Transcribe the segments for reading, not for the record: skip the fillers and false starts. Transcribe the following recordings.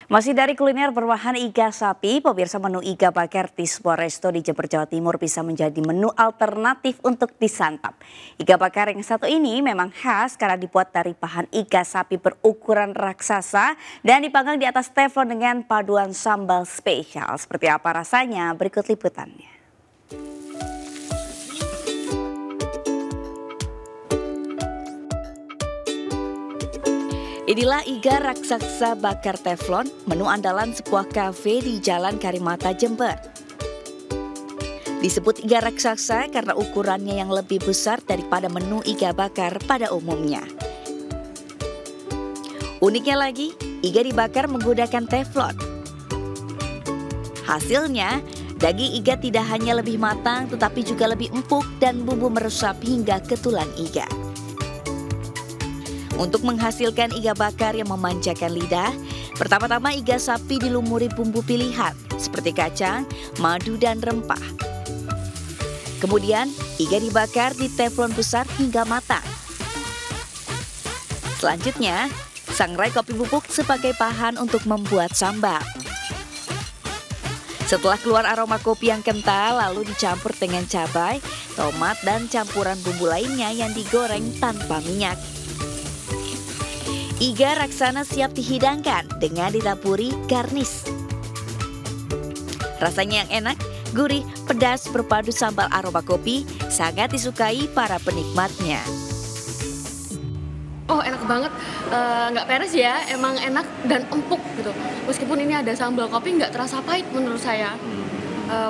Masih dari kuliner berbahan iga sapi, pemirsa menu iga bakar di sebuah resto di Jember, Jawa Timur bisa menjadi menu alternatif untuk disantap. Iga bakar yang satu ini memang khas karena dibuat dari bahan iga sapi berukuran raksasa dan dipanggang di atas teflon dengan paduan sambal spesial. Seperti apa rasanya? Berikut liputannya. Inilah iga raksasa bakar teflon, menu andalan sebuah kafe di Jalan Karimata, Jember. Disebut iga raksasa karena ukurannya yang lebih besar daripada menu iga bakar pada umumnya. Uniknya lagi, iga dibakar menggunakan teflon. Hasilnya, daging iga tidak hanya lebih matang tetapi juga lebih empuk dan bumbu meresap hingga ke tulang iga. Untuk menghasilkan iga bakar yang memanjakan lidah, pertama-tama iga sapi dilumuri bumbu pilihan seperti kacang, madu, dan rempah. Kemudian, iga dibakar di teflon besar hingga matang. Selanjutnya, sangrai kopi bubuk sebagai bahan untuk membuat sambal. Setelah keluar aroma kopi yang kental, lalu dicampur dengan cabai, tomat, dan campuran bumbu lainnya yang digoreng tanpa minyak. Iga raksasa siap dihidangkan dengan ditaburi garnish. Rasanya yang enak, gurih, pedas berpadu sambal aroma kopi sangat disukai para penikmatnya. Oh, enak banget, nggak peres ya, emang enak dan empuk gitu. Meskipun ini ada sambal kopi nggak terasa pahit menurut saya.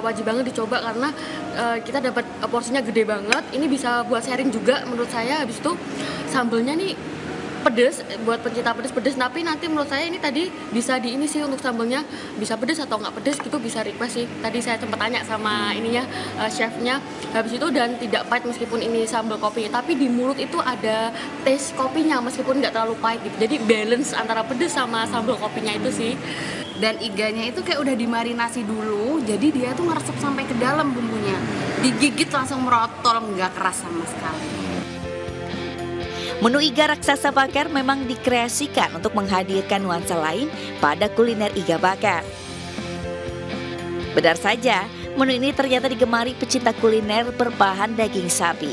Wajib banget dicoba karena kita dapat porsinya gede banget. Ini bisa buat sharing juga menurut saya. Habis itu sambalnya nih pedes, buat pencinta pedes, tapi nanti menurut saya ini tadi bisa di ini sih untuk sambalnya bisa pedes atau nggak pedes gitu, bisa request sih. Tadi saya sempat tanya sama ininya chefnya. Habis itu dan tidak pahit meskipun ini sambal kopinya, tapi di mulut itu ada taste kopinya meskipun nggak terlalu pahit gitu. Jadi balance antara pedes sama sambal kopinya itu sih. Dan iganya itu kayak udah dimarinasi dulu, jadi dia tuh ngeresep sampai ke dalam bumbunya. Digigit langsung merotol, nggak keras sama sekali. Menu iga raksasa bakar memang dikreasikan untuk menghadirkan nuansa lain pada kuliner iga bakar. Benar saja, menu ini ternyata digemari pecinta kuliner berbahan daging sapi.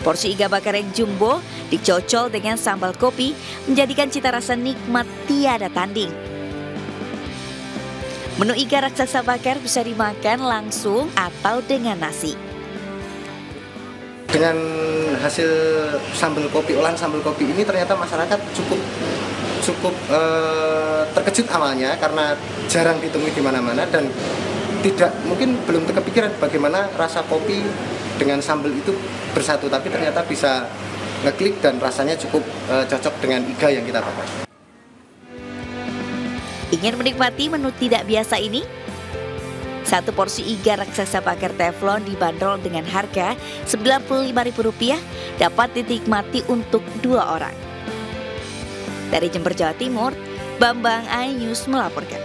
Porsi iga bakar yang jumbo dicocol dengan sambal kopi menjadikan cita rasa nikmat tiada tanding. Menu iga raksasa bakar bisa dimakan langsung atau dengan nasi. Dengan hasil sambal kopi, olahan sambal kopi ini ternyata masyarakat cukup terkejut awalnya karena jarang ditemui di mana-mana dan mungkin belum terkepikiran bagaimana rasa kopi dengan sambal itu bersatu, tapi ternyata bisa ngeklik dan rasanya cukup cocok dengan iga yang kita bakar. Ingin menikmati menu tidak biasa ini? Satu porsi iga raksasa bakar teflon dibanderol dengan harga Rp95.000 dapat dinikmati untuk 2 orang. Dari Jember, Jawa Timur, Bambang iNews melaporkan.